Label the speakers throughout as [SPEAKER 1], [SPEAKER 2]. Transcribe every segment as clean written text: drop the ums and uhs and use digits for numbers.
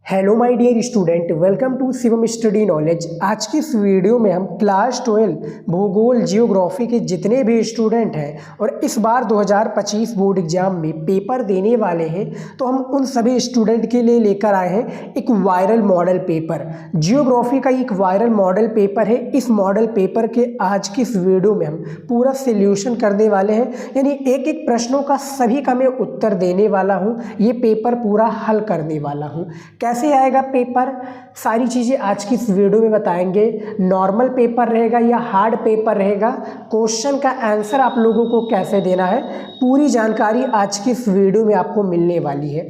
[SPEAKER 1] Hello my dear student, welcome to Shivam study knowledge. आज की इस वीडियो में हम क्लास 12 भूगोल जियोग्राफी के जितने भी स्टूडेंट हैं और इस बार 2025 बोर्ड एग्जाम में पेपर देने वाले हैं, तो हम उन सभी स्टूडेंट के लिए लेकर आए हैं एक वायरल मॉडल पेपर। जियोग्राफी का एक वायरल मॉडल पेपर है। इस मॉडल पेपर के आज की इस वीडियो में हम पूरा सोल्यूशन करने वाले हैं, यानी एक एक प्रश्नों का सभी का मैं उत्तर देने वाला हूँ। ये पेपर पूरा हल करने वाला हूँ। कैसे आएगा पेपर, सारी चीज़ें आज की इस वीडियो में बताएंगे। नॉर्मल पेपर रहेगा या हार्ड पेपर रहेगा, क्वेश्चन का आंसर आप लोगों को कैसे देना है, पूरी जानकारी आज की इस वीडियो में आपको मिलने वाली है।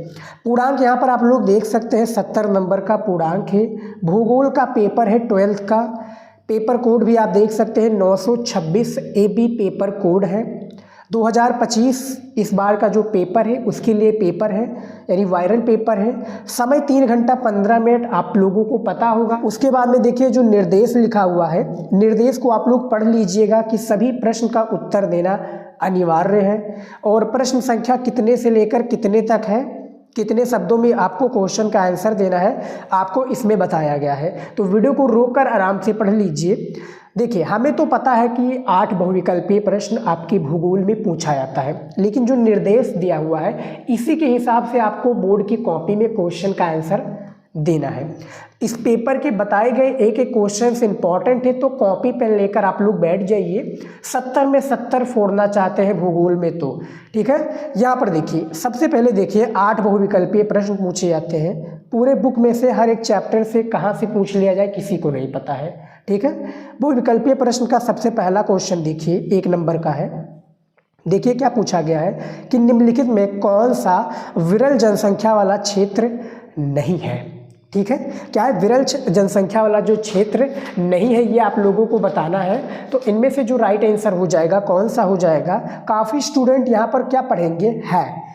[SPEAKER 1] पूर्णांक यहाँ पर आप लोग देख सकते हैं, 70 नंबर का पूर्णांक है। भूगोल का पेपर है 12th का। पेपर कोड भी आप देख सकते हैं 926 AB पेपर कोड है। 2025 इस बार का जो पेपर है उसके लिए पेपर है, यानी वायरल पेपर है। समय 3 घंटा 15 मिनट आप लोगों को पता होगा। उसके बाद में देखिए जो निर्देश लिखा हुआ है, निर्देश को आप लोग पढ़ लीजिएगा कि सभी प्रश्न का उत्तर देना अनिवार्य है और प्रश्न संख्या कितने से लेकर कितने तक है, कितने शब्दों में आपको क्वेश्चन का आंसर देना है, आपको इसमें बताया गया है। तो वीडियो को रोककर आराम से पढ़ लीजिए। देखिए, हमें तो पता है कि 8 बहुविकल्पीय प्रश्न आपके भूगोल में पूछा जाता है, लेकिन जो निर्देश दिया हुआ है इसी के हिसाब से आपको बोर्ड की कॉपी में क्वेश्चन का आंसर देना है। इस पेपर के बताए गए एक एक क्वेश्चन इंपॉर्टेंट है, तो कॉपी पेन लेकर आप लोग बैठ जाइए। 70 में 70 फोड़ना चाहते हैं भूगोल में तो ठीक है। यहाँ पर देखिए, सबसे पहले देखिए 8 बहुविकल्पीय प्रश्न पूछे जाते हैं। पूरे बुक में से हर एक चैप्टर से कहाँ से पूछ लिया जाए किसी को नहीं पता है, ठीक है। बहुविकल्पीय प्रश्न का सबसे पहला क्वेश्चन देखिए, 1 नंबर का है। देखिए क्या पूछा गया है कि निम्नलिखित में कौन सा विरल जनसंख्या वाला क्षेत्र नहीं है, ठीक है। क्या है, विरल जनसंख्या वाला जो क्षेत्र नहीं है, ये आप लोगों को बताना है। तो इनमें से जो राइट आंसर हो जाएगा कौन सा हो जाएगा। काफ़ी स्टूडेंट यहाँ पर क्या पढ़ेंगे, है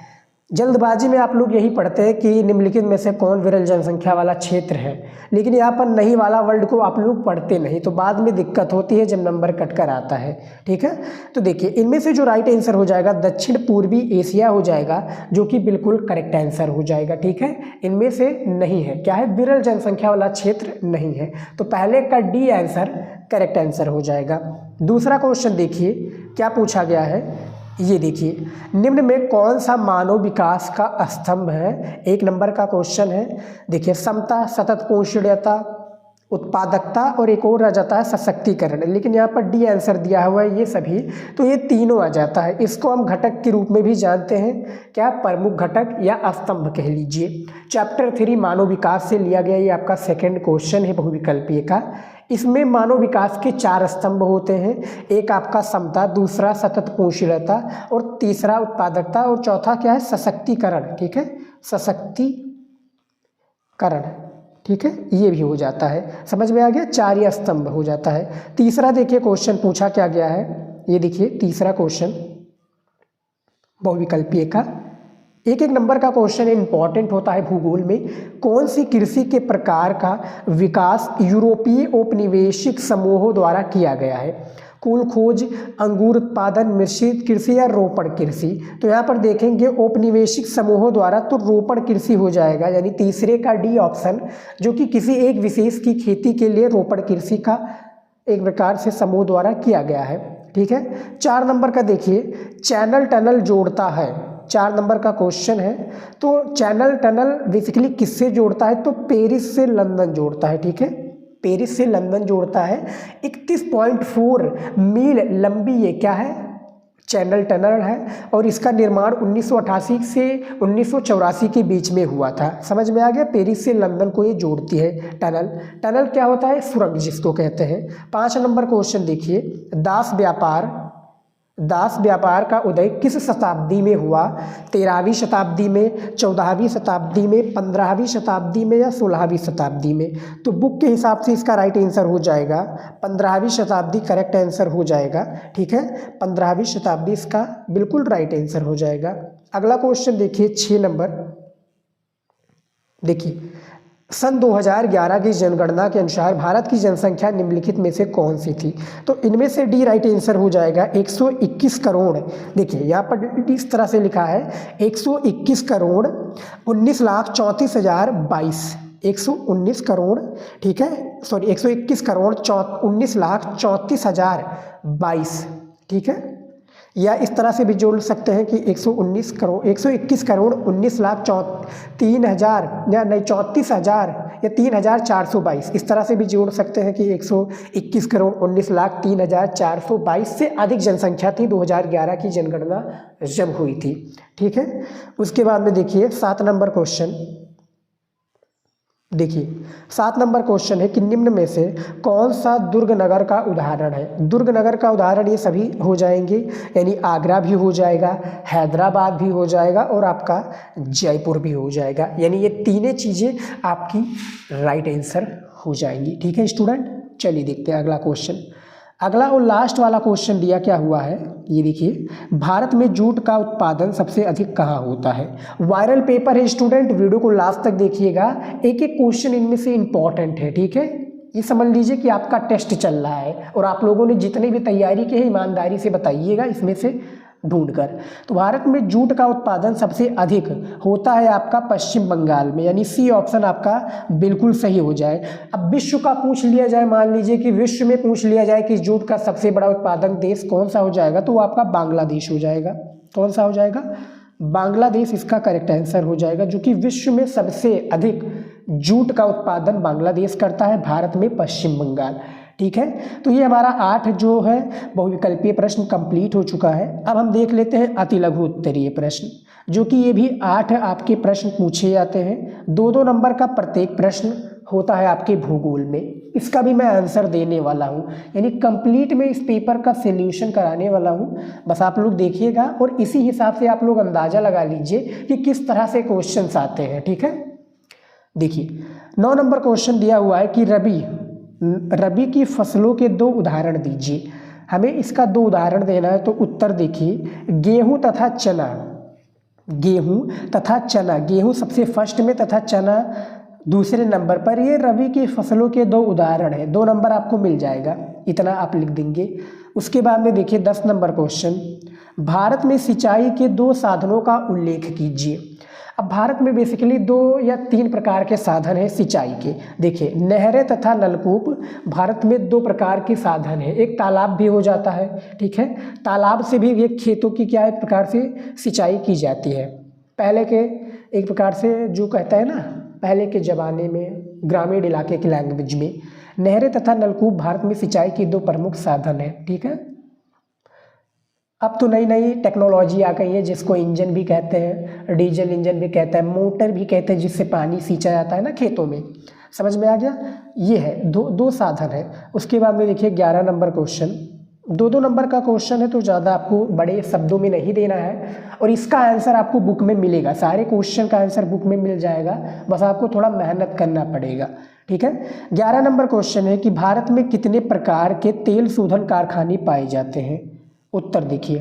[SPEAKER 1] जल्दबाजी में आप लोग यही पढ़ते हैं कि निम्नलिखित में से कौन विरल जनसंख्या वाला क्षेत्र है, लेकिन यहाँ पर नहीं वाला वर्ड को आप लोग पढ़ते नहीं, तो बाद में दिक्कत होती है जब नंबर कट कर आता है, ठीक है। तो देखिए इनमें से जो राइट आंसर हो जाएगा दक्षिण पूर्वी एशिया हो जाएगा, जो कि बिल्कुल करेक्ट आंसर हो जाएगा, ठीक है। इनमें से नहीं है, क्या है, विरल जनसंख्या वाला क्षेत्र नहीं है, तो पहले का डी आंसर करेक्ट आंसर हो जाएगा। दूसरा क्वेश्चन देखिए क्या पूछा गया है, ये देखिए, निम्न में कौन सा मानव विकास का स्तंभ है। 1 नंबर का क्वेश्चन है। देखिए, समता, सतत पोषणीयता, उत्पादकता और एक और आ जाता है सशक्तिकरण, लेकिन यहाँ पर डी आंसर दिया हुआ है ये सभी, तो ये तीनों आ जाता है। इसको हम घटक के रूप में भी जानते हैं, क्या, प्रमुख घटक या स्तंभ कह लीजिए। चैप्टर 3 मानव विकास से लिया गया ये आपका सेकंड क्वेश्चन है बहुविकल्पीय का। इसमें मानव विकास के 4 स्तंभ होते हैं। एक आपका समता, दूसरा सतत पोषणीयता और तीसरा उत्पादकता और चौथा क्या है, सशक्तिकरण, ठीक है, सशक्तिकरण, ठीक है। ये भी हो जाता है, समझ में आ गया, 4 या स्तंभ हो जाता है। तीसरा देखिए क्वेश्चन पूछा क्या गया है, ये देखिए तीसरा क्वेश्चन बहुविकल्पीय का 1 नंबर का क्वेश्चन इंपॉर्टेंट होता है भूगोल में। कौन सी कृषि के प्रकार का विकास यूरोपीय औपनिवेशिक समूहों द्वारा किया गया है। कुल खोज, अंगूर उत्पादन, मिश्रित कृषि या रोपण कृषि। तो यहाँ पर देखेंगे औपनिवेशिक समूहों द्वारा, तो रोपण कृषि हो जाएगा, यानी तीसरे का डी ऑप्शन, जो कि किसी एक विशेष की खेती के लिए रोपण कृषि का एक प्रकार से समूह द्वारा किया गया है, ठीक है। 4 नंबर का देखिए, चैनल टनल जोड़ता है। 4 नंबर का क्वेश्चन है। तो चैनल टनल बेसिकली किससे जोड़ता है, तो पेरिस से लंदन जोड़ता है, ठीक है। पेरिस से लंदन जोड़ता है। 31.4 मील लंबी ये क्या है, चैनल टनल है, और इसका निर्माण 1988 से 1984 के बीच में हुआ था। समझ में आ गया, पेरिस से लंदन को ये जोड़ती है टनल। टनल क्या होता है, सुरंग जिसको कहते हैं। 5 नंबर क्वेश्चन देखिए, दास व्यापार का उदय किस शताब्दी में हुआ। 13वीं शताब्दी में, 14वीं शताब्दी में, 15वीं शताब्दी में या 16वीं शताब्दी में। तो बुक के हिसाब से इसका राइट आंसर हो जाएगा 15वीं शताब्दी करेक्ट आंसर हो जाएगा, ठीक है। 15वीं शताब्दी इसका बिल्कुल राइट आंसर हो जाएगा। अगला क्वेश्चन देखिए 6 नंबर, देखिए सन 2011 की जनगणना के अनुसार भारत की जनसंख्या निम्नलिखित में से कौन सी थी। तो इनमें से डी राइट आंसर हो जाएगा 121 करोड़। देखिए यहाँ पर इस तरह से लिखा है 121 करोड़ 19,34,022, 119 करोड़, ठीक है, सॉरी 121 करोड़ 19,34,022, ठीक है। या इस तरह से भी जोड़ सकते हैं कि 121 करोड़ 19,03,000 या नहीं 34,000 या 3,422, इस तरह से भी जोड़ सकते हैं कि 121 करोड़ 19,03,422 से अधिक जनसंख्या थी 2011 की जनगणना जब हुई थी, ठीक है। उसके बाद में देखिए 7 नंबर क्वेश्चन, देखिए 7 नंबर क्वेश्चन है कि निम्न में से कौन सा दुर्ग नगर का उदाहरण है। दुर्ग नगर का उदाहरण ये सभी हो जाएंगे, यानी आगरा भी हो जाएगा, हैदराबाद भी हो जाएगा और आपका जयपुर भी हो जाएगा, यानी ये तीनों चीज़ें आपकी राइट आंसर हो जाएंगी, ठीक है स्टूडेंट। चलिए देखते हैं अगला क्वेश्चन। अगला और लास्ट वाला क्वेश्चन दिया क्या हुआ है, ये देखिए, भारत में जूट का उत्पादन सबसे अधिक कहाँ होता है। वायरल पेपर है स्टूडेंट, वीडियो को लास्ट तक देखिएगा, एक एक क्वेश्चन इनमें से इंपॉर्टेंट है, ठीक है। ये समझ लीजिए कि आपका टेस्ट चल रहा है और आप लोगों ने जितनी भी तैयारी की है ईमानदारी से बताइएगा इसमें से ढूंढकर। तो भारत में जूट का उत्पादन सबसे अधिक होता है आपका पश्चिम बंगाल में, यानी सी ऑप्शन आपका बिल्कुल सही हो जाए। अब विश्व का पूछ लिया जाए, मान लीजिए कि विश्व में पूछ लिया जाए कि जूट का सबसे बड़ा उत्पादक देश कौन सा हो जाएगा, तो वो आपका बांग्लादेश हो जाएगा। कौन सा हो जाएगा, बांग्लादेश इसका करेक्ट आंसर हो जाएगा, जो कि विश्व में सबसे अधिक जूट का उत्पादन बांग्लादेश करता है, भारत में पश्चिम बंगाल, ठीक है। तो ये हमारा 8 जो है बहुविकल्पीय प्रश्न कंप्लीट हो चुका है। अब हम देख लेते हैं अति लघु उत्तरीय प्रश्न, जो कि ये भी 8 आपके प्रश्न पूछे जाते हैं। 2-2 नंबर का प्रत्येक प्रश्न होता है आपके भूगोल में, इसका भी मैं आंसर देने वाला हूँ, यानी कंप्लीट में इस पेपर का सॉल्यूशन कराने वाला हूँ। बस आप लोग देखिएगा और इसी हिसाब से आप लोग अंदाज़ा लगा लीजिए कि किस तरह से क्वेश्चन आते हैं, ठीक है। देखिए 9 नंबर क्वेश्चन दिया हुआ है कि रबी की फसलों के 2 उदाहरण दीजिए। हमें इसका 2 उदाहरण देना है, तो उत्तर देखिए, गेहूं तथा चना। गेहूं सबसे फर्स्ट में तथा चना दूसरे नंबर पर। ये रबी की फसलों के 2 उदाहरण है, 2 नंबर आपको मिल जाएगा, इतना आप लिख देंगे। उसके बाद में देखिए 10 नंबर क्वेश्चन, भारत में सिंचाई के 2 साधनों का उल्लेख कीजिए। अब भारत में बेसिकली 2 या 3 प्रकार के साधन हैं सिंचाई के। देखिए नहरें तथा नलकूप भारत में 2 प्रकार के साधन हैं, एक तालाब भी हो जाता है, ठीक है। तालाब से भी ये खेतों की क्या एक प्रकार से सिंचाई की जाती है। पहले के एक प्रकार से जो कहता है ना, पहले के ज़माने में ग्रामीण इलाके की लैंग्वेज में नहरें तथा नलकूप भारत में सिंचाई के 2 प्रमुख साधन हैं, ठीक है। अब तो नई नई टेक्नोलॉजी आ गई है, जिसको इंजन भी कहते हैं, डीजल इंजन भी कहते हैं, मोटर भी कहते हैं, जिससे पानी सींचा जाता है ना खेतों में। समझ में आ गया, ये है दो साधन है। उसके बाद में देखिए 11 नंबर क्वेश्चन, 2-2 नंबर का क्वेश्चन है, तो ज़्यादा आपको बड़े शब्दों में नहीं देना है और इसका आंसर आपको बुक में मिलेगा, सारे क्वेश्चन का आंसर बुक में मिल जाएगा, बस आपको थोड़ा मेहनत करना पड़ेगा, ठीक है। 11 नंबर क्वेश्चन है कि भारत में कितने प्रकार के तेल शोधन कारखाने पाए जाते हैं। उत्तर देखिए,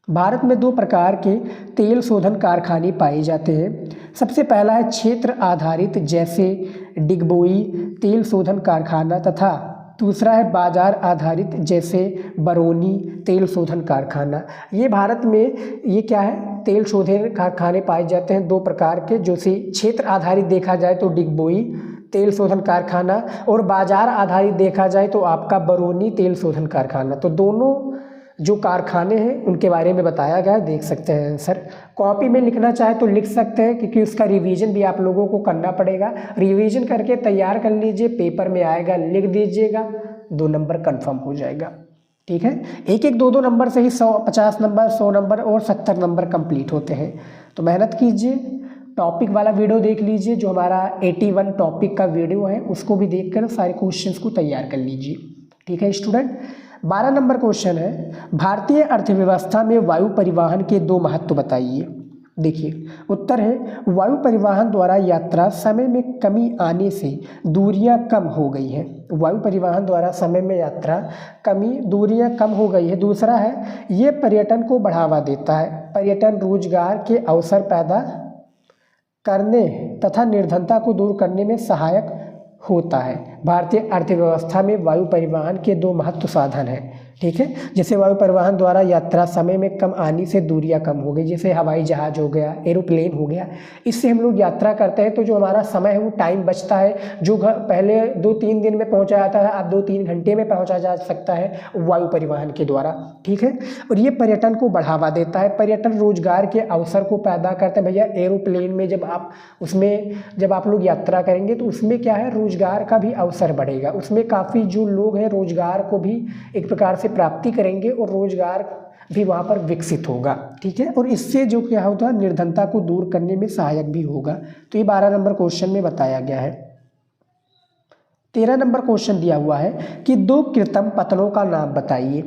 [SPEAKER 1] भारत में 2 प्रकार के तेल शोधन कारखाने पाए जाते हैं। सबसे पहला है क्षेत्र आधारित, जैसे डिगबोई तेल शोधन कारखाना, तथा दूसरा है बाजार आधारित, जैसे बरौनी तेल शोधन कारखाना। ये भारत में ये क्या है, तेल शोधन कारखाने पाए जाते हैं 2 प्रकार के, जो से क्षेत्र आधारित देखा जाए तो डिगबोई तेल शोधन कारखाना, और बाजार आधारित देखा जाए तो आपका बरौनी तेल शोधन कारखाना। तो दोनों जो कारखाने हैं उनके बारे में बताया गया है, देख सकते हैं आंसर। कॉपी में लिखना चाहे तो लिख सकते हैं, क्योंकि उसका रिवीजन भी आप लोगों को करना पड़ेगा। रिवीजन करके तैयार कर लीजिए, पेपर में आएगा लिख दीजिएगा, 2 नंबर कंफर्म हो जाएगा, ठीक है। 1-1, 2-2 नंबर से ही 50 नंबर, 100 नंबर और 70 नंबर कंप्लीट होते हैं। तो मेहनत कीजिए, टॉपिक वाला वीडियो देख लीजिए, जो हमारा 81 टॉपिक का वीडियो है उसको भी देखकर सारे क्वेश्चंस को तैयार कर लीजिए, ठीक है स्टूडेंट। 12 नंबर क्वेश्चन है, भारतीय अर्थव्यवस्था में वायु परिवहन के 2 महत्व बताइए। देखिए उत्तर है, वायु परिवहन द्वारा यात्रा समय में कमी आने से दूरियां कम हो गई हैं। वायु परिवहन द्वारा समय में यात्रा दूरियां कम हो गई है। दूसरा है, ये पर्यटन को बढ़ावा देता है, पर्यटन रोजगार के अवसर पैदा करने तथा निर्धनता को दूर करने में सहायक होता है। भारतीय अर्थव्यवस्था में वायु परिवहन के 2 महत्व साधन हैं, ठीक है। जैसे वायु परिवहन द्वारा यात्रा समय में कम आने से दूरियां कम हो गई, जैसे हवाई जहाज हो गया, एरोप्लेन हो गया, इससे हम लोग यात्रा करते हैं तो जो हमारा समय है वो टाइम बचता है। जो पहले 2-3 दिन में पहुंचा जाता है अब 2-3 घंटे में पहुंचा जा सकता है वायु परिवहन के द्वारा, ठीक है। और ये पर्यटन को बढ़ावा देता है, पर्यटन रोजगार के अवसर को पैदा करते हैं। भैया एरोप्लेन में जब आप लोग यात्रा करेंगे तो उसमें क्या है, रोजगार का भी अवसर बढ़ेगा, उसमें काफ़ी जो लोग हैं रोजगार को भी एक प्रकार से प्राप्ति करेंगे और रोजगार भी वहाँ पर विकसित होगा, ठीक है। और इससे जो क्या होता है, निर्धनता को दूर करने में सहायक भी होगा। तो ये 12 नंबर क्वेश्चन में बताया गया है। 13 नंबर क्वेश्चन दिया हुआ है कि 2 कृत्रिम पतनों का नाम बताइए।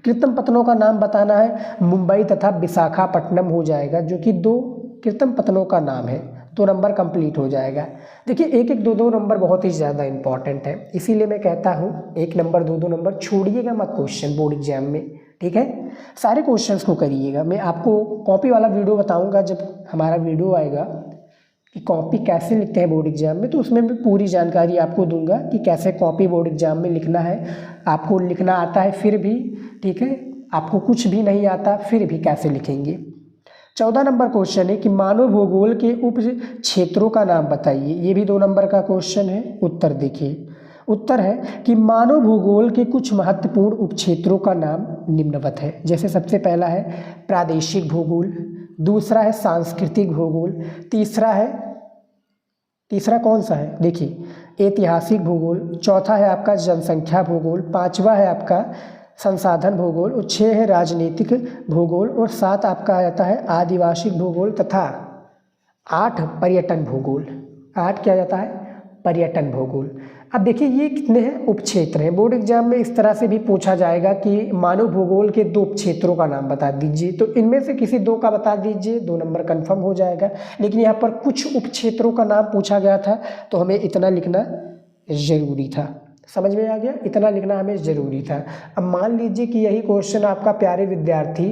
[SPEAKER 1] कृत्रिम पतनों का नाम बताना है, मुंबई तथा विशाखापट्टनम हो जाएगा, जो कि 2 कृत्रिम पतनों का नाम है। 2 नंबर कंप्लीट हो जाएगा। देखिए 1-1, 2-2 नंबर बहुत ही ज़्यादा इंपॉर्टेंट है, इसीलिए मैं कहता हूँ 1 नंबर 2-2 नंबर छोड़िएगा मत क्वेश्चन बोर्ड एग्जाम में, ठीक है। सारे क्वेश्चंस को करिएगा। मैं आपको कॉपी वाला वीडियो बताऊंगा जब हमारा वीडियो आएगा कि कॉपी कैसे लिखते हैं बोर्ड एग्जाम में, तो उसमें मैं पूरी जानकारी आपको दूंगा कि कैसे कॉपी बोर्ड एग्जाम में लिखना है। आपको लिखना आता है फिर भी, ठीक है, आपको कुछ भी नहीं आता फिर भी कैसे लिखेंगे। 14 नंबर क्वेश्चन है कि मानव भूगोल के उप क्षेत्रों का नाम बताइए। ये भी 2 नंबर का क्वेश्चन है। उत्तर देखिए, उत्तर है कि मानव भूगोल के कुछ महत्वपूर्ण उप क्षेत्रों का नाम निम्नवत है। जैसे सबसे पहला है प्रादेशिक भूगोल, दूसरा है सांस्कृतिक भूगोल, तीसरा कौन सा है, देखिए ऐतिहासिक भूगोल, चौथा है आपका जनसंख्या भूगोल, 5वां है आपका संसाधन भूगोल, और 6 है राजनीतिक भूगोल, और 7 आपका आता है आदिवासी भूगोल, तथा 8 पर्यटन भूगोल। 8 क्या जाता है, पर्यटन भूगोल। अब देखिए ये कितने हैं, उपक्षेत्र हैं। बोर्ड एग्जाम में इस तरह से भी पूछा जाएगा कि मानव भूगोल के 2 क्षेत्रों का नाम बता दीजिए, तो इनमें से किसी 2 का बता दीजिए, 2 नंबर कंफर्म हो जाएगा। लेकिन यहाँ पर कुछ उपक्षेत्रों का नाम पूछा गया था तो हमें इतना लिखना जरूरी था। समझ में आ गया, इतना लिखना हमें ज़रूरी था। अब मान लीजिए कि यही क्वेश्चन आपका प्यारे विद्यार्थी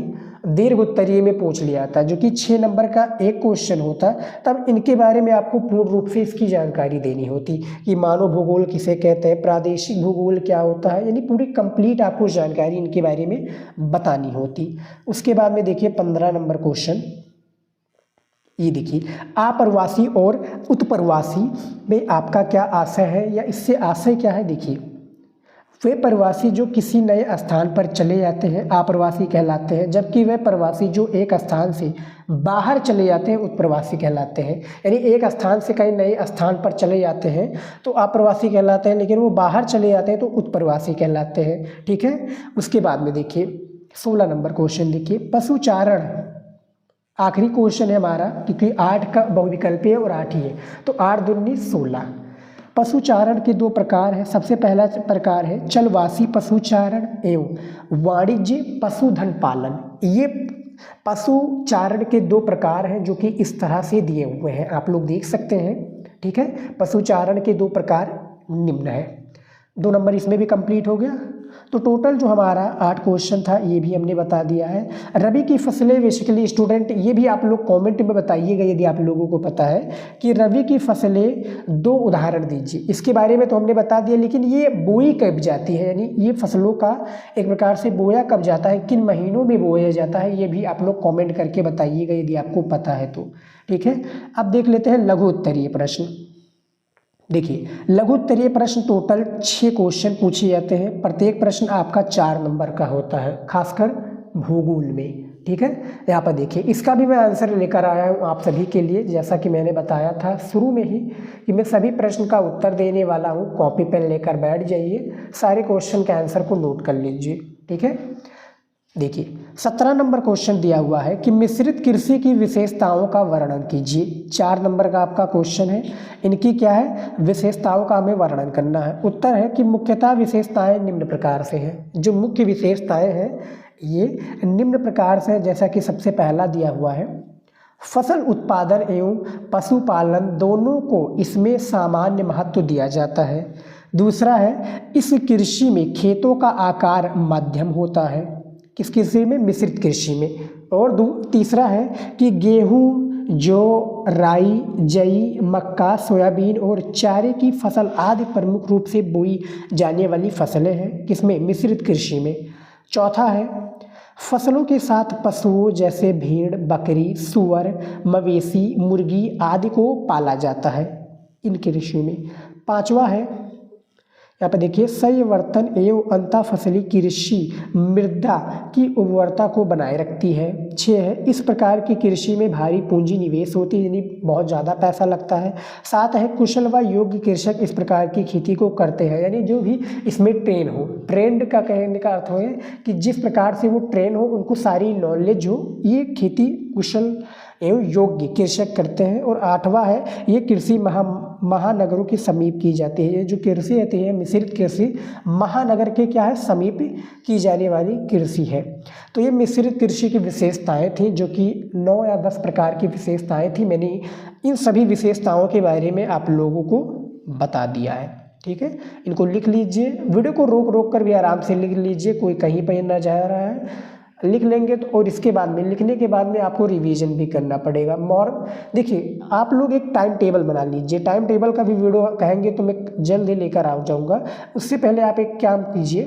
[SPEAKER 1] दीर्घ उत्तरीय में पूछ लिया था, जो कि 6 नंबर का एक क्वेश्चन होता, तब इनके बारे में आपको पूर्ण रूप से इसकी जानकारी देनी होती कि मानव भूगोल किसे कहते हैं, प्रादेशिक भूगोल क्या होता है, यानी पूरी कंप्लीट आपको जानकारी इनके बारे में बतानी होती। उसके बाद में देखिए 15 नंबर क्वेश्चन, ये देखिए अप्रवासी और उत्प्रवासी में आपका क्या आशय है, या इससे आशय क्या है। देखिए वे प्रवासी जो किसी नए स्थान पर चले जाते हैं अप्रवासी कहलाते हैं, जबकि वे प्रवासी जो एक स्थान से बाहर चले जाते हैं उत्प्रवासी कहलाते हैं। यानी एक स्थान से कहीं नए स्थान पर चले जाते हैं तो अप्रवासी कहलाते हैं, लेकिन वो बाहर चले जाते हैं तो उत्प्रवासी कहलाते हैं, ठीक है। उसके बाद में देखिए 16 नंबर क्वेश्चन, देखिए पशुचारण आखिरी क्वेश्चन है हमारा, क्योंकि 8 का बहुविकल्पीय और 8 ही है, तो 8 दूनी 16। पशुचारण के 2 प्रकार हैं। सबसे पहला प्रकार है चलवासी पशुचारण एवं वाणिज्य पशुधन पालन। ये पशुचारण के 2 प्रकार हैं जो कि इस तरह से दिए हुए हैं, आप लोग देख सकते हैं, ठीक है। पशुचारण के 2 प्रकार निम्न है। 2 नंबर इसमें भी कंप्लीट हो गया। तो टोटल जो हमारा 8 क्वेश्चन था ये भी हमने बता दिया है। रबी की फसलें बेसिकली स्टूडेंट, ये भी आप लोग कमेंट में बताइएगा यदि आप लोगों को पता है कि रबी की फसलें 2 उदाहरण दीजिए। इसके बारे में तो हमने बता दिया, लेकिन ये बोई कब जाती है, यानी ये फसलों का एक प्रकार से बोया कब जाता है, किन महीनों में बोया जाता है, ये भी आप लोग कॉमेंट करके बताइएगा यदि आपको पता है तो, ठीक है। अब देख लेते हैं लघु उत्तरीय प्रश्न। देखिए लघु उत्तरीय प्रश्न टोटल 6 क्वेश्चन पूछे जाते हैं। प्रत्येक प्रश्न आपका 4 नंबर का होता है, खासकर भूगोल में, ठीक है। यहाँ पर देखिए इसका भी मैं आंसर लेकर आया हूँ आप सभी के लिए, जैसा कि मैंने बताया था शुरू में ही कि मैं सभी प्रश्न का उत्तर देने वाला हूँ। कॉपी पेन लेकर बैठ जाइए, सारे क्वेश्चन के आंसर को नोट कर लीजिए, ठीक है। देखिए 17 नंबर क्वेश्चन दिया हुआ है कि मिश्रित कृषि की विशेषताओं का वर्णन कीजिए। 4 नंबर का आपका क्वेश्चन है, इनकी क्या है, विशेषताओं का हमें वर्णन करना है। उत्तर है कि मुख्यतः विशेषताएं निम्न प्रकार से हैं। जो मुख्य विशेषताएं हैं ये निम्न प्रकार से हैं, जैसा कि सबसे पहला दिया हुआ है फसल उत्पादन एवं पशुपालन दोनों को इसमें सामान्य महत्व दिया जाता है। दूसरा है इस कृषि में खेतों का आकार मध्यम होता है, किस कृषि में, मिश्रित कृषि में। और तीसरा है कि गेहूं, जौ, राई, जई, मक्का, सोयाबीन और चारे की फसल आदि प्रमुख रूप से बोई जाने वाली फसलें हैं, किसमें, मिश्रित कृषि में। चौथा है फसलों के साथ पशुओं जैसे भेड़, बकरी, सुअर, मवेशी, मुर्गी आदि को पाला जाता है इन कृषि में। पांचवा है, यहाँ पर देखिए, संवर्धन एवं अंतः फसली कृषि मृदा की उर्वरता को बनाए रखती है। 6 है, इस प्रकार की कृषि में भारी पूंजी निवेश होती है, यानी बहुत ज़्यादा पैसा लगता है। 7 है, कुशल व योग्य कृषक इस प्रकार की खेती को करते हैं, यानी जो भी इसमें ट्रेन हो। ट्रेंड का कहने का अर्थ है कि जिस प्रकार से वो ट्रेन हो, उनको सारी नॉलेज हो, ये खेती कुशल एवं योग्य कृषक करते हैं। और 8वां है, ये कृषि महानगरों के समीप की जाती है। ये जो कृषि होती है मिश्रित कृषि महानगर के क्या है, समीप की जाने वाली कृषि है। तो ये मिश्रित कृषि की विशेषताएं थी, जो कि 9 या 10 प्रकार की विशेषताएं थी। मैंने इन सभी विशेषताओं के बारे में आप लोगों को बता दिया है। ठीक है, इनको लिख लीजिए, वीडियो को रोक रोक कर भी आराम से लिख लीजिए, कोई कहीं पर ना जा रहा है, लिख लेंगे तो। और इसके बाद में, लिखने के बाद में आपको रिवीजन भी करना पड़ेगा। देखिए, आप लोग एक टाइम टेबल बना लीजिए। टाइम टेबल का भी वीडियो कहेंगे तो मैं जल्द ही लेकर आ जाऊँगा। उससे पहले आप एक काम कीजिए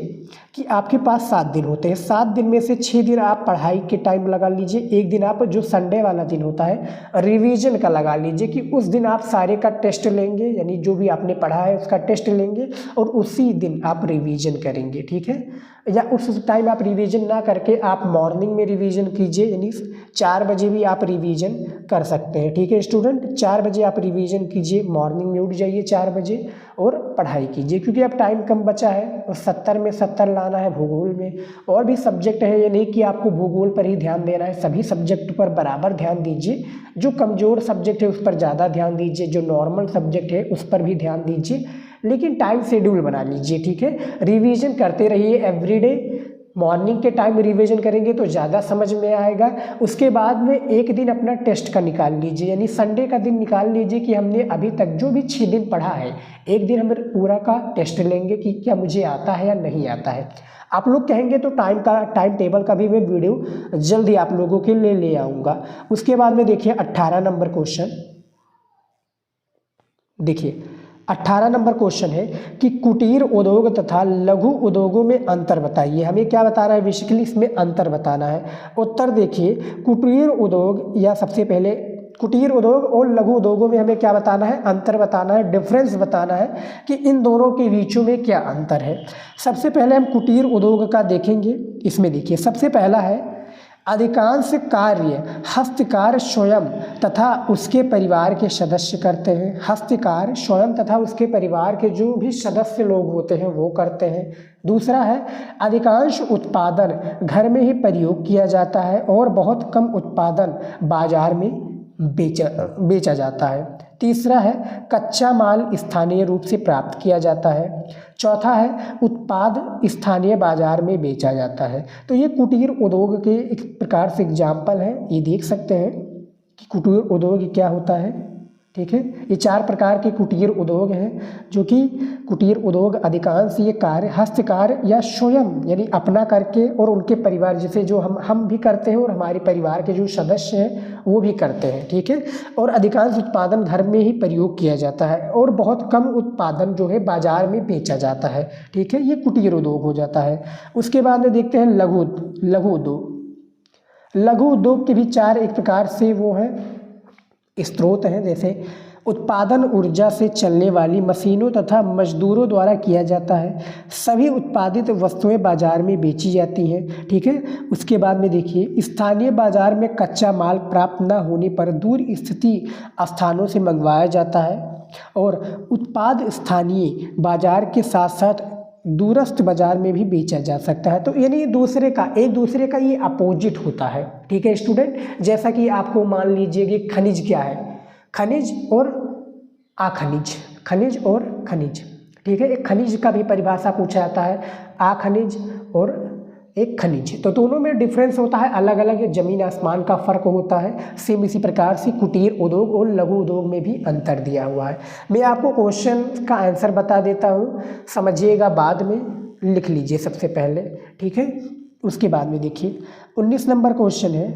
[SPEAKER 1] कि आपके पास 7 दिन होते हैं। 7 दिन में से 6 दिन आप पढ़ाई के टाइम लगा लीजिए, एक दिन आप जो संडे वाला दिन होता है रिवीजन का लगा लीजिए, कि उस दिन आप सारे का टेस्ट लेंगे, यानी जो भी आपने पढ़ा है उसका टेस्ट लेंगे और उसी दिन आप रिवीजन करेंगे। ठीक है, या उस टाइम आप रिवीजन ना करके आप मॉर्निंग में रिवीजन कीजिए, यानी 4 बजे भी आप रिवीजन कर सकते हैं। ठीक है स्टूडेंट, 4 बजे आप रिवीजन कीजिए, मॉर्निंग में उठ जाइए 4 बजे और पढ़ाई कीजिए, क्योंकि अब टाइम कम बचा है और 70 में 70 लाना है। भूगोल में और भी सब्जेक्ट है, ये नहीं कि आपको भूगोल पर ही ध्यान देना है, सभी सब्जेक्ट पर बराबर ध्यान दीजिए। जो कमज़ोर सब्जेक्ट है उस पर ज़्यादा ध्यान दीजिए, जो नॉर्मल सब्जेक्ट है उस पर भी ध्यान दीजिए, लेकिन टाइम शेड्यूल बना लीजिए। ठीक है, रिवीजन करते रहिए एवरीडे। मॉर्निंग के टाइम रिवीजन करेंगे तो ज़्यादा समझ में आएगा। उसके बाद में एक दिन अपना टेस्ट का निकाल लीजिए, यानी संडे का दिन निकाल लीजिए कि हमने अभी तक जो भी 6 दिन पढ़ा है, एक दिन हम पूरा का टेस्ट लेंगे कि क्या मुझे आता है या नहीं आता है। आप लोग कहेंगे तो टाइम टेबल का भी मैं वीडियो जल्दी आप लोगों के लिए ले आऊँगा। उसके बाद में देखिए 18 नंबर क्वेश्चन, देखिए 18 नंबर क्वेश्चन है कि कुटीर उद्योग तथा लघु उद्योगों में अंतर बताइए। हमें क्या बता रहा है, बेसिकली इसमें अंतर बताना है। उत्तर देखिए, कुटीर उद्योग, या सबसे पहले कुटीर उद्योग और लघु उद्योगों में हमें क्या बताना है, अंतर बताना है, डिफरेंस बताना है कि इन दोनों के बीचों में क्या अंतर है। सबसे पहले हम कुटीर उद्योग का देखेंगे। इसमें देखिए सबसे पहला है, अधिकांश कार्य हस्तकार स्वयं तथा उसके परिवार के सदस्य करते हैं। हस्तकार स्वयं तथा उसके परिवार के जो भी सदस्य लोग होते हैं वो करते हैं। दूसरा है, अधिकांश उत्पादन घर में ही प्रयोग किया जाता है और बहुत कम उत्पादन बाजार में बेचा जाता है। तीसरा है, कच्चा माल स्थानीय रूप से प्राप्त किया जाता है। चौथा है, उत्पाद स्थानीय बाजार में बेचा जाता है। तो ये कुटीर उद्योग के एक प्रकार से एग्जाम्पल है, ये देख सकते हैं कि कुटीर उद्योग क्या होता है। ठीक है, ये 4 प्रकार के कुटीर उद्योग हैं, जो कि कुटीर उद्योग अधिकांश ये कार्य हस्तकार या स्वयं यानी अपना करके और उनके परिवार, जैसे जो हम भी करते हैं और हमारे परिवार के जो सदस्य हैं वो भी करते हैं। ठीक है, और अधिकांश उत्पादन घर में ही प्रयोग किया जाता है और बहुत कम उत्पादन जो है बाजार में बेचा जाता है। ठीक है, ये कुटीर उद्योग हो जाता है। उसके बाद में देखते हैं लघु उद्योग। लघु उद्योग के भी 4 एक प्रकार से वो हैं स्रोत हैं, जैसे उत्पादन ऊर्जा से चलने वाली मशीनों तथा मजदूरों द्वारा किया जाता है। सभी उत्पादित वस्तुएं बाजार में बेची जाती हैं। ठीक है, उसके बाद में देखिए, स्थानीय बाजार में कच्चा माल प्राप्त न होने पर दूर स्थिति स्थानों से मंगवाया जाता है और उत्पाद स्थानीय बाजार के साथ साथ दूरस्थ बाजार में भी बेचा जा सकता है। तो यानी एक दूसरे का ये अपोजिट होता है। ठीक है स्टूडेंट, जैसा कि आपको मान लीजिए कि खनिज क्या है, खनिज और अखनिज, खनिज और खनिज। ठीक है, एक खनिज का भी परिभाषा पूछा जाता है, अखनिज और एक खनिज, तो दोनों में डिफरेंस होता है, अलग अलग जमीन आसमान का फर्क होता है। सेम इसी प्रकार से कुटीर उद्योग और लघु उद्योग में भी अंतर दिया हुआ है। मैं आपको क्वेश्चन का आंसर बता देता हूँ, समझिएगा, बाद में लिख लीजिए सबसे पहले। ठीक है, उसके बाद में देखिए 19 नंबर क्वेश्चन है,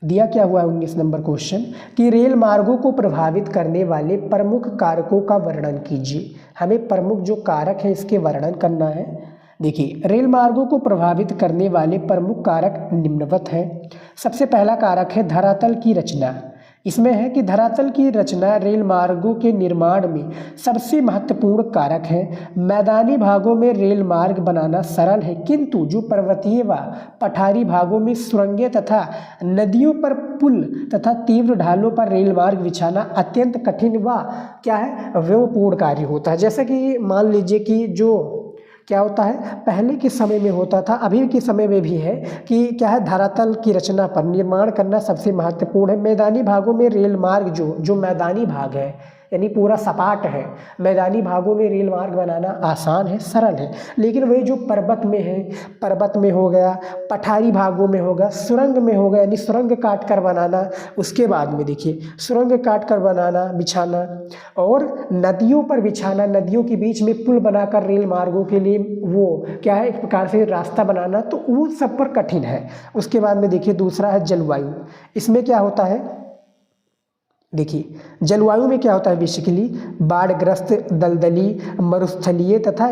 [SPEAKER 1] दिया क्या हुआ है 19 नंबर क्वेश्चन कि रेल मार्गों को प्रभावित करने वाले प्रमुख कारकों का वर्णन कीजिए। हमें प्रमुख जो कारक है इसके वर्णन करना है। देखिए, रेल मार्गों को प्रभावित करने वाले प्रमुख कारक निम्नवत हैं। सबसे पहला कारक है धरातल की रचना। इसमें है कि धरातल की रचना रेल मार्गों के निर्माण में सबसे महत्वपूर्ण कारक है। मैदानी भागों में रेल मार्ग बनाना सरल है, किंतु जो पर्वतीय व पठारी भागों में सुरंगें तथा नदियों पर पुल तथा तीव्र ढालों पर रेल मार्ग बिछाना अत्यंत कठिन व क्या है, व्ययपूर्ण कार्य होता है। जैसे कि मान लीजिए कि जो क्या होता है, पहले के समय में होता था, अभी के समय में भी है कि क्या है, धरातल की रचना पर निर्माण करना सबसे महत्वपूर्ण है। मैदानी भागों में रेल मार्ग जो मैदानी भाग है, यानी पूरा सपाट है, मैदानी भागों में रेल मार्ग बनाना आसान है, सरल है। लेकिन वही जो पर्वत में है, पर्वत में हो गया, पठारी भागों में होगा, सुरंग में होगा, यानी सुरंग काट कर बनाना, उसके बाद में देखिए सुरंग काट कर बनाना, बिछाना, और नदियों पर बिछाना, नदियों के बीच में पुल बनाकर रेल मार्गों के लिए वो क्या है, एक प्रकार से रास्ता बनाना, तो वो सब पर कठिन है। उसके बाद में देखिए दूसरा है जलवायु। इसमें क्या होता है, देखिए जलवायु में क्या होता है, बेसिकली बाढ़ग्रस्त, दलदली, मरुस्थलीय तथा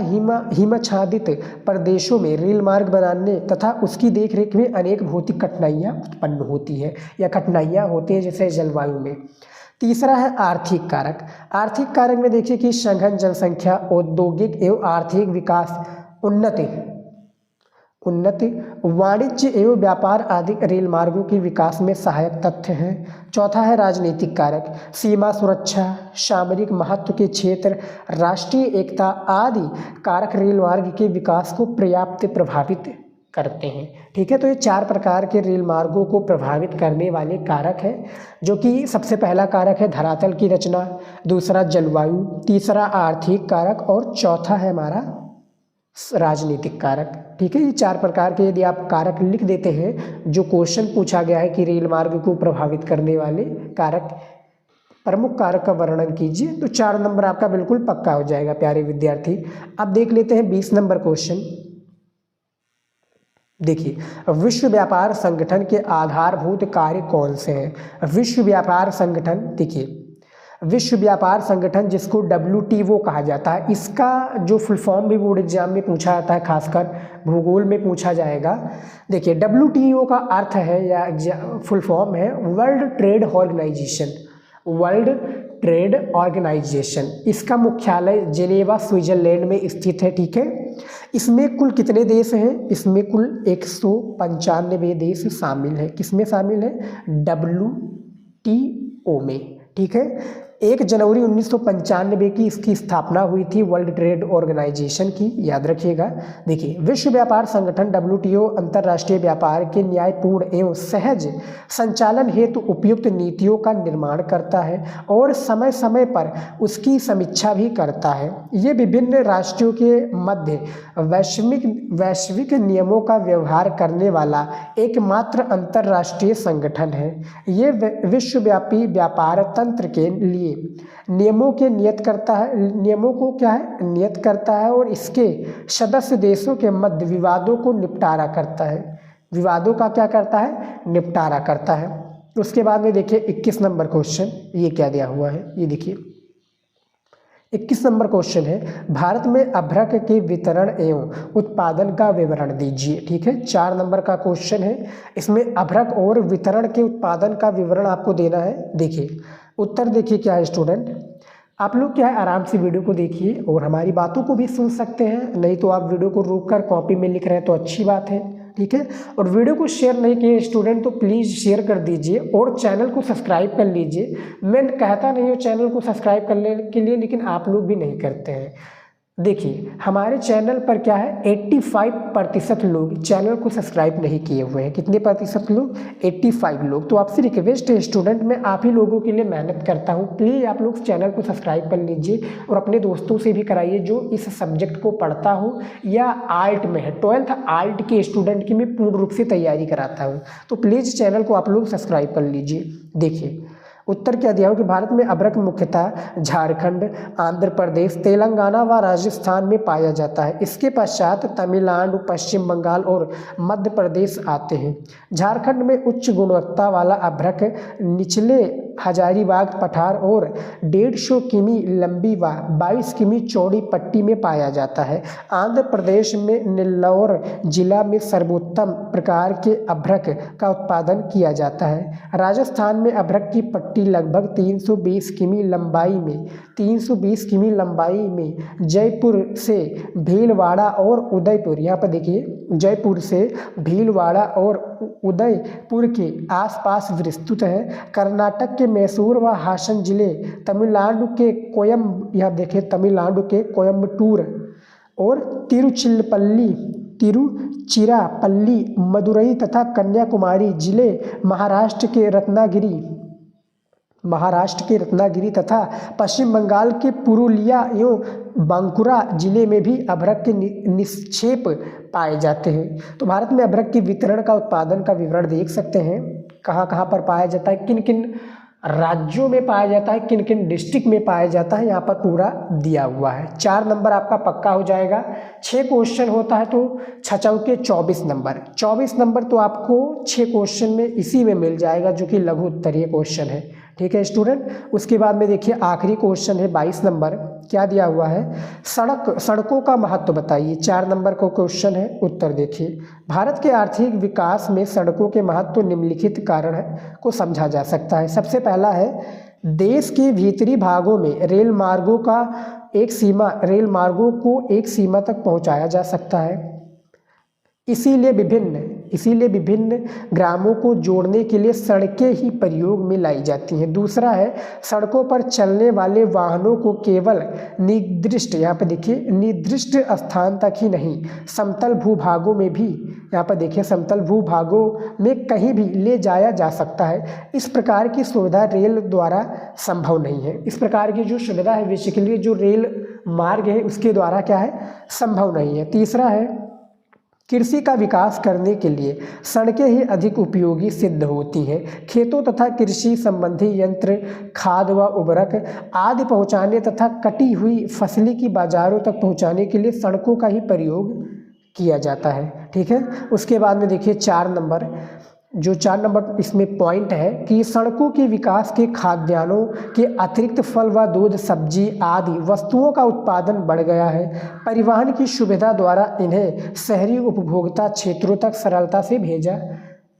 [SPEAKER 1] हिमच्छादित प्रदेशों में रेल मार्ग बनाने तथा उसकी देखरेख में अनेक भौतिक कठिनाइयाँ उत्पन्न होती है या कठिनाइयाँ होती हैं, जैसे जलवायु में। तीसरा है आर्थिक कारक। आर्थिक कारक में देखिए कि सघन जनसंख्या, औद्योगिक एवं आर्थिक विकास, उन्नति, वाणिज्य एवं व्यापार आदि रेल मार्गों के विकास में सहायक तथ्य हैं। चौथा है राजनीतिक कारक। सीमा सुरक्षा, सामरिक महत्व के क्षेत्र, राष्ट्रीय एकता आदि कारक रेल मार्ग के विकास को पर्याप्त प्रभावित करते हैं। ठीक है, तो ये 4 प्रकार के रेल मार्गों को प्रभावित करने वाले कारक हैं, जो कि सबसे पहला कारक है धरातल की रचना, दूसरा जलवायु, तीसरा आर्थिक कारक और चौथा है हमारा राजनीतिक कारक। ठीक है, ये 4 प्रकार के यदि आप कारक लिख देते हैं, जो क्वेश्चन पूछा गया है कि रेल मार्ग को प्रभावित करने वाले कारक, प्रमुख कारक का वर्णन कीजिए, तो 4 नंबर आपका बिल्कुल पक्का हो जाएगा प्यारे विद्यार्थी। अब देख लेते हैं 20 नंबर क्वेश्चन। देखिए, विश्व व्यापार संगठन के आधारभूत कार्य कौन से हैं? विश्व व्यापार संगठन, देखिए विश्व व्यापार संगठन जिसको WTO कहा जाता है, इसका जो फुल फॉर्म भी बोर्ड एग्जाम में पूछा जाता है, खासकर भूगोल में पूछा जाएगा। देखिए WTO का अर्थ है या फुल फॉर्म है World Trade Organization, World Trade Organization. इसका मुख्यालय जेनेवा स्विट्जरलैंड में स्थित है। ठीक है, इसमें कुल कितने देश हैं? इसमें कुल 195 देश शामिल है। किसमें शामिल है? WTO में। ठीक है, 1 जनवरी 1995 की इसकी स्थापना हुई थी वर्ल्ड ट्रेड ऑर्गेनाइजेशन की, याद रखिएगा। देखिए, विश्व व्यापार संगठन WTO अंतर्राष्ट्रीय व्यापार के न्यायपूर्ण एवं सहज संचालन हेतु उपयुक्त नीतियों का निर्माण करता है और समय समय पर उसकी समीक्षा भी करता है। ये विभिन्न राष्ट्रों के मध्य वैश्विक नियमों का व्यवहार करने वाला एकमात्र अंतर्राष्ट्रीय संगठन है। ये विश्वव्यापी व्यापार तंत्र के लिए नियमों के नियत करता है, नियमों को क्या है, नियत करता है, और इसके सदस्य देशों के मध्य विवादों को निपटारा करता है। विवादों का क्या करता है? निपटारा करता है। उसके बाद में देखिए 21 नंबर क्वेश्चन, ये क्या दिया हुआ है, ये देखिए 21 नंबर क्वेश्चन है, भारत में अभ्रक के वितरण एवं उत्पादन का विवरण दीजिए। ठीक है, 4 नंबर का क्वेश्चन है, इसमें अभ्रक और वितरण के उत्पादन का विवरण आपको देना है। देखिए उत्तर देखिए क्या है स्टूडेंट, आप लोग क्या है आराम से वीडियो को देखिए और हमारी बातों को भी सुन सकते हैं, नहीं तो आप वीडियो को रोक कर कॉपी में लिख रहे हैं तो अच्छी बात है। ठीक है, और वीडियो को शेयर नहीं किए स्टूडेंट तो प्लीज़ शेयर कर दीजिए और चैनल को सब्सक्राइब कर लीजिए। मैं कहता नहीं हूँ चैनल को सब्सक्राइब करने के लिए, लेकिन आप लोग भी नहीं करते हैं। देखिए हमारे चैनल पर क्या है 85% लोग चैनल को सब्सक्राइब नहीं किए हुए हैं। कितने प्रतिशत लोग? 85 लोग। तो आपसे रिक्वेस्ट है स्टूडेंट, मैं आप ही लोगों के लिए मेहनत करता हूं, प्लीज़ आप लोग चैनल को सब्सक्राइब कर लीजिए और अपने दोस्तों से भी कराइए जो इस सब्जेक्ट को पढ़ता हो या आर्ट में है। 12th आर्ट के स्टूडेंट की मैं पूर्ण रूप से तैयारी कराता हूँ, तो प्लीज़ चैनल को आप लोग सब्सक्राइब कर लीजिए। देखिए उत्तर क्या दिया हो कि भारत में अभ्रक मुख्यतः झारखंड, आंध्र प्रदेश, तेलंगाना व राजस्थान में पाया जाता है। इसके पश्चात तमिलनाडु, पश्चिम बंगाल और मध्य प्रदेश आते हैं। झारखंड में उच्च गुणवत्ता वाला अभ्रक निचले हजारीबाग पठार और 150 किमी लंबी व 22 किमी चौड़ी पट्टी में पाया जाता है। आंध्र प्रदेश में नेल्लौर जिला में सर्वोत्तम प्रकार के अभ्रक का उत्पादन किया जाता है। राजस्थान में अभ्रक की पट्टी लगभग 320 किमी लंबाई में जयपुर से भीलवाड़ा और उदयपुर, यहाँ पर देखिए जयपुर से भीलवाड़ा और उदयपुर के आसपास विस्तृत है। कर्नाटक के मैसूर व हासन जिले, तमिलनाडु के कोयम्बटूर और तिरुचिरापल्ली, मदुरई तथा कन्याकुमारी जिले, महाराष्ट्र के रत्नागिरी तथा पश्चिम बंगाल के पुरुलिया एवं बांकुरा जिले में भी अभ्रक के निक्षेप पाए जाते हैं। तो भारत में अभ्रक के वितरण का उत्पादन का विवरण देख सकते हैं, कहाँ कहाँ पर पाया जाता है, किन किन राज्यों में पाया जाता है, किन किन डिस्ट्रिक्ट में पाया जाता है, यहाँ पर पूरा दिया हुआ है। 4 नंबर आपका पक्का हो जाएगा। 6 क्वेश्चन होता है तो 6 चौके 24 नंबर। 24 नंबर तो आपको 6 क्वेश्चन में इसी में मिल जाएगा, जो कि लघु उत्तरीय क्वेश्चन है। ठीक है स्टूडेंट। उसके बाद में देखिए आखिरी क्वेश्चन है 22 नंबर, क्या दिया हुआ है, सड़कों का महत्व बताइए। 4 नंबर का क्वेश्चन है, उत्तर देखिए। भारत के आर्थिक विकास में सड़कों के महत्व निम्नलिखित कारण को समझा जा सकता है। सबसे पहला है, देश के भीतरी भागों में रेल मार्गों को एक सीमा तक पहुंचाया जा सकता है। इसीलिए विभिन्न ग्रामों को जोड़ने के लिए सड़कें ही प्रयोग में लाई जाती हैं। दूसरा है, सड़कों पर चलने वाले वाहनों को केवल निर्दिष्ट, यहाँ पर देखिए निर्दिष्ट स्थान तक ही नहीं, समतल भूभागों में भी, यहाँ पर देखिए समतल भूभागों में कहीं भी ले जाया जा सकता है। इस प्रकार की सुविधा रेल द्वारा संभव नहीं है। इस प्रकार की जो सुविधा है बेसिकली जो रेल मार्ग है उसके द्वारा क्या है, संभव नहीं है। तीसरा है, कृषि का विकास करने के लिए सड़कें ही अधिक उपयोगी सिद्ध होती हैं। खेतों तथा कृषि संबंधी यंत्र, खाद व उर्वरक आदि पहुंचाने तथा कटी हुई फसली की बाजारों तक पहुंचाने के लिए सड़कों का ही प्रयोग किया जाता है। ठीक है। उसके बाद में देखिए 4 नंबर, जो 4 नंबर इसमें पॉइंट है कि सड़कों के विकास के खाद्यान्नों के अतिरिक्त फल व दूध, सब्जी आदि वस्तुओं का उत्पादन बढ़ गया है। परिवहन की सुविधा द्वारा इन्हें शहरी उपभोक्ता क्षेत्रों तक सरलता से भेजा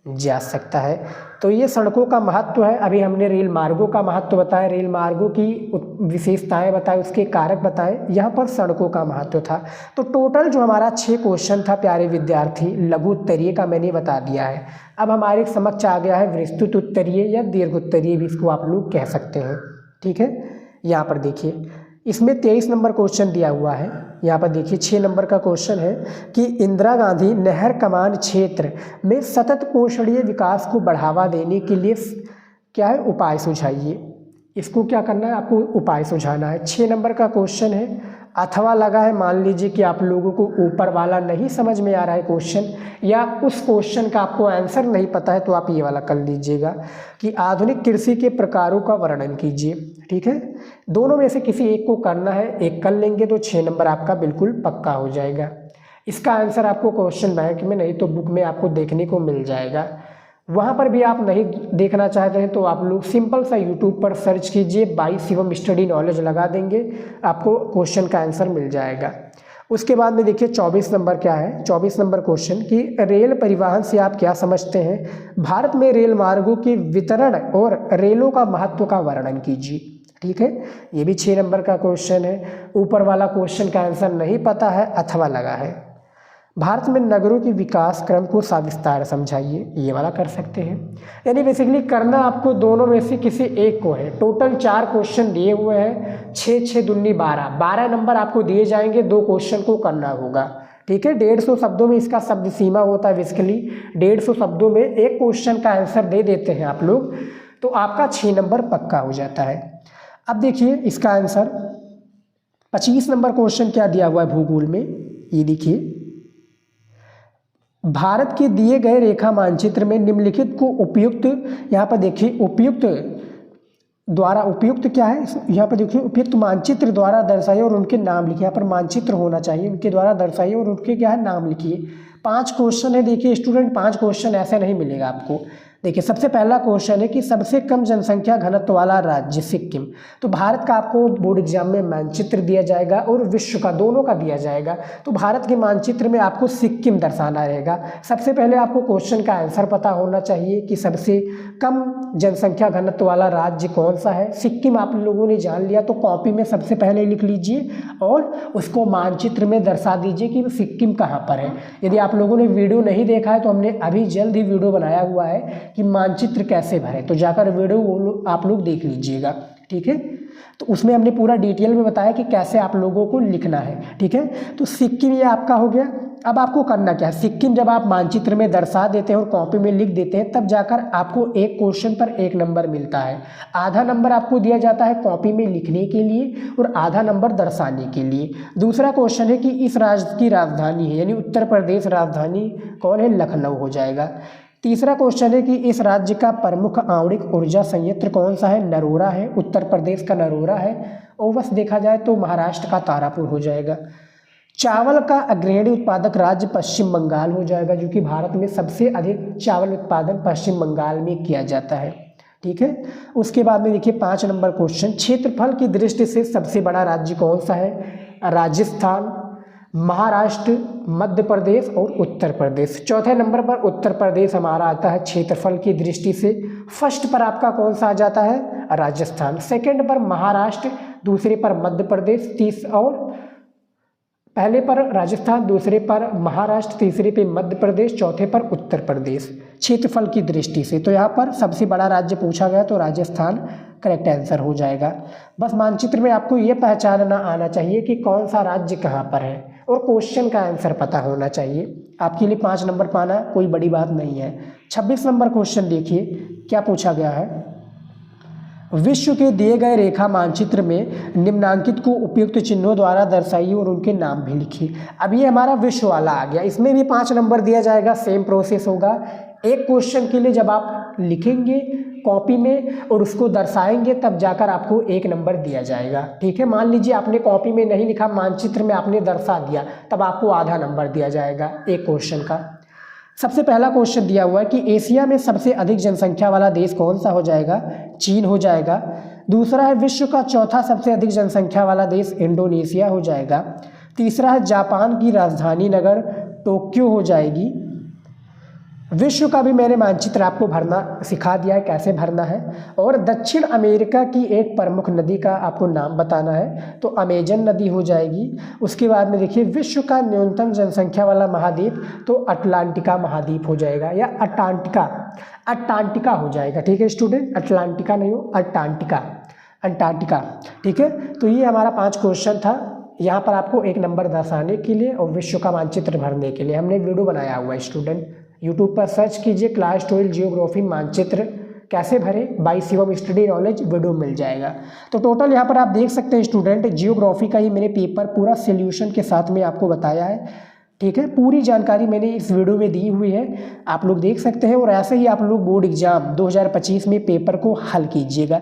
[SPEAKER 1] जा सकता है। तो ये सड़कों का महत्व है। अभी हमने रेल मार्गों का महत्व बताया, रेल मार्गों की विशेषताएं बताए, उसके कारक बताए, यहाँ पर सड़कों का महत्व था। तो टोटल जो हमारा 6 क्वेश्चन था प्यारे विद्यार्थी, लघु उत्तरीय का मैंने बता दिया है। अब हमारे समक्ष आ गया है विस्तृत उत्तरीय या दीर्घ उत्तरीय भी इसको आप लोग कह सकते हैं। ठीक है। यहाँ पर देखिए इसमें 23 नंबर क्वेश्चन दिया हुआ है। यहाँ पर देखिए 6 नंबर का क्वेश्चन है कि इंदिरा गांधी नहर कमान क्षेत्र में सतत पोषणीय विकास को बढ़ावा देने के लिए क्या है, उपाय सुझाइए। इसको क्या करना है, आपको उपाय सुझाना है। 6 नंबर का क्वेश्चन है, अथवा लगा है। मान लीजिए कि आप लोगों को ऊपर वाला नहीं समझ में आ रहा है क्वेश्चन, या उस क्वेश्चन का आपको आंसर नहीं पता है, तो आप ये वाला कर लीजिएगा कि आधुनिक कृषि के प्रकारों का वर्णन कीजिए। ठीक है। दोनों में से किसी एक को करना है, एक कर लेंगे तो 6 नंबर आपका बिल्कुल पक्का हो जाएगा। इसका आंसर आपको क्वेश्चन बैंक में नहीं तो बुक में आपको देखने को मिल जाएगा। वहाँ पर भी आप नहीं देखना चाहते हैं तो आप लोग सिंपल सा यूट्यूब पर सर्च कीजिए, बाई शिवम स्टडी नॉलेज लगा देंगे, आपको क्वेश्चन का आंसर मिल जाएगा। उसके बाद में देखिए 24 नंबर क्या है, 24 नंबर क्वेश्चन कि रेल परिवहन से आप क्या समझते हैं। भारत में रेल मार्गों के वितरण और रेलों का महत्व का वर्णन कीजिए। ठीक है। ये भी 6 नंबर का क्वेश्चन है। ऊपर वाला क्वेश्चन का आंसर नहीं पता है, अथवा लगा है। भारत में नगरों के विकास क्रम को सविस्तार समझाइए, ये वाला कर सकते हैं। यानी बेसिकली करना आपको दोनों में से किसी एक को है। टोटल 4 क्वेश्चन दिए हुए हैं, 6 6 दूनी 12 नंबर आपको दिए जाएंगे, 2 क्वेश्चन को करना होगा। ठीक है। 150 शब्दों में इसका शब्द सीमा होता है। बेसिकली 150 शब्दों में एक क्वेश्चन का आंसर दे देते हैं आप लोग, तो आपका 6 नंबर पक्का हो जाता है। अब देखिए इसका आंसर 25 नंबर क्वेश्चन क्या दिया हुआ है भूगोल में, ये देखिए, भारत के दिए गए रेखा मानचित्र में निम्नलिखित को उपयुक्त, यहाँ पर देखिए उपयुक्त क्या है, यहाँ पर देखिए उपयुक्त मानचित्र द्वारा दर्शाइए और उनके नाम लिखिए। यहाँ पर मानचित्र होना चाहिए, उनके द्वारा दर्शाइए और उनके क्या है नाम लिखिए। 5 क्वेश्चन है। देखिए स्टूडेंट 5 क्वेश्चन ऐसे नहीं मिलेगा आपको। देखिए सबसे पहला क्वेश्चन है कि सबसे कम जनसंख्या घनत्व वाला राज्य सिक्किम। तो भारत का आपको बोर्ड एग्जाम में मानचित्र दिया जाएगा और विश्व का दोनों का दिया जाएगा। तो भारत के मानचित्र में आपको सिक्किम दर्शाना रहेगा। सबसे पहले आपको क्वेश्चन का आंसर पता होना चाहिए कि सबसे कम जनसंख्या घनत्व वाला राज्य कौन सा है। सिक्किम आप लोगों ने जान लिया तो कॉपी में सबसे पहले लिख लीजिए और उसको मानचित्र में दर्शा दीजिए कि सिक्किम कहाँ पर है। यदि आप लोगों ने वीडियो नहीं देखा है तो हमने अभी जल्द ही वीडियो बनाया हुआ है कि मानचित्र कैसे भरें, तो जाकर वीडियो आप लोग देख लीजिएगा, ठीक है। तो उसमें हमने पूरा डिटेल में बताया कि कैसे आप लोगों को लिखना है, ठीक है। तो सिक्किम ये आपका हो गया। अब आपको करना क्या है, सिक्किम जब आप मानचित्र में दर्शा देते हैं और कॉपी में लिख देते हैं तब जाकर आपको एक क्वेश्चन पर 1 नंबर मिलता है। आधा नंबर आपको दिया जाता है कॉपी में लिखने के लिए और आधा नंबर दर्शाने के लिए। दूसरा क्वेश्चन है कि इस राज्य की राजधानी है, यानी उत्तर प्रदेश राजधानी कौन है, लखनऊ हो जाएगा। तीसरा क्वेश्चन है कि इस राज्य का प्रमुख आणविक ऊर्जा संयंत्र कौन सा है, नरोरा है, उत्तर प्रदेश का नरोरा है। और बस देखा जाए तो महाराष्ट्र का तारापुर हो जाएगा। चावल का अग्रणी उत्पादक राज्य पश्चिम बंगाल हो जाएगा, जो कि भारत में सबसे अधिक चावल उत्पादन पश्चिम बंगाल में किया जाता है, ठीक है। उसके बाद में देखिए 5 नंबर क्वेश्चन, क्षेत्रफल की दृष्टि से सबसे बड़ा राज्य कौन सा है, राजस्थान, महाराष्ट्र, मध्य प्रदेश और उत्तर प्रदेश। चौथे नंबर पर उत्तर प्रदेश हमारा आता है क्षेत्रफल की दृष्टि से। फर्स्ट पर आपका कौन सा आ जाता है, राजस्थान। सेकंड पर महाराष्ट्र, दूसरे पर मध्य प्रदेश, पहले पर राजस्थान, दूसरे पर महाराष्ट्र, तीसरे पे मध्य प्रदेश, चौथे पर उत्तर प्रदेश क्षेत्रफल की दृष्टि से। तो यहाँ पर सबसे बड़ा राज्य पूछा गया तो राजस्थान करेक्ट आंसर हो जाएगा। बस मानचित्र में आपको ये पहचानना आना चाहिए कि कौन सा राज्य कहाँ पर है और क्वेश्चन का आंसर पता होना चाहिए। आपके लिए 5 नंबर पाना कोई बड़ी बात नहीं है। 26 नंबर क्वेश्चन देखिए क्या पूछा गया है, विश्व के दिए गए रेखा मानचित्र में निम्नांकित को उपयुक्त चिन्हों द्वारा दर्शाइए और उनके नाम भी लिखिए। अब ये हमारा विश्व वाला आ गया, इसमें भी 5 नंबर दिया जाएगा। सेम प्रोसेस होगा। एक क्वेश्चन के लिए जब आप लिखेंगे कॉपी में और उसको दर्शाएंगे तब जाकर आपको 1 नंबर दिया जाएगा, ठीक है। मान लीजिए आपने कॉपी में नहीं लिखा, मानचित्र में आपने दर्शा दिया, तब आपको आधा नंबर दिया जाएगा एक क्वेश्चन का। सबसे पहला क्वेश्चन दिया हुआ है कि एशिया में सबसे अधिक जनसंख्या वाला देश कौन सा हो जाएगा, चीन हो जाएगा। दूसरा है विश्व का चौथा सबसे अधिक जनसंख्या वाला देश इंडोनेशिया हो जाएगा। तीसरा है जापान की राजधानी नगर टोक्यो हो जाएगी। विश्व का भी मैंने मानचित्र आपको भरना सिखा दिया है कैसे भरना है। और दक्षिण अमेरिका की एक प्रमुख नदी का आपको नाम बताना है, तो अमेजन नदी हो जाएगी। उसके बाद में देखिए विश्व का न्यूनतम जनसंख्या वाला महाद्वीप तो अटलांटिका महाद्वीप हो जाएगा या अटांटिका हो जाएगा, ठीक है स्टूडेंट, अटलांटिका नहीं हो, अंटार्कटिका, ठीक है। तो ये हमारा 5 क्वेश्चन था। यहाँ पर आपको 1 नंबर दर्शाने के लिए और विश्व का मानचित्र भरने के लिए हमने वीडियो बनाया हुआ है स्टूडेंट। यूट्यूब पर सर्च कीजिए क्लास 12 जियोग्राफी मानचित्र कैसे भरें by Shivam study knowledge, video मिल जाएगा। तो टोटल यहाँ पर आप देख सकते हैं स्टूडेंट, जियोग्राफी का ही मैंने पेपर पूरा सॉल्यूशन के साथ में आपको बताया है, ठीक है। पूरी जानकारी मैंने इस वीडियो में दी हुई है, आप लोग देख सकते हैं। और ऐसे ही आप लोग बोर्ड एग्जाम 2025 में पेपर को हल कीजिएगा।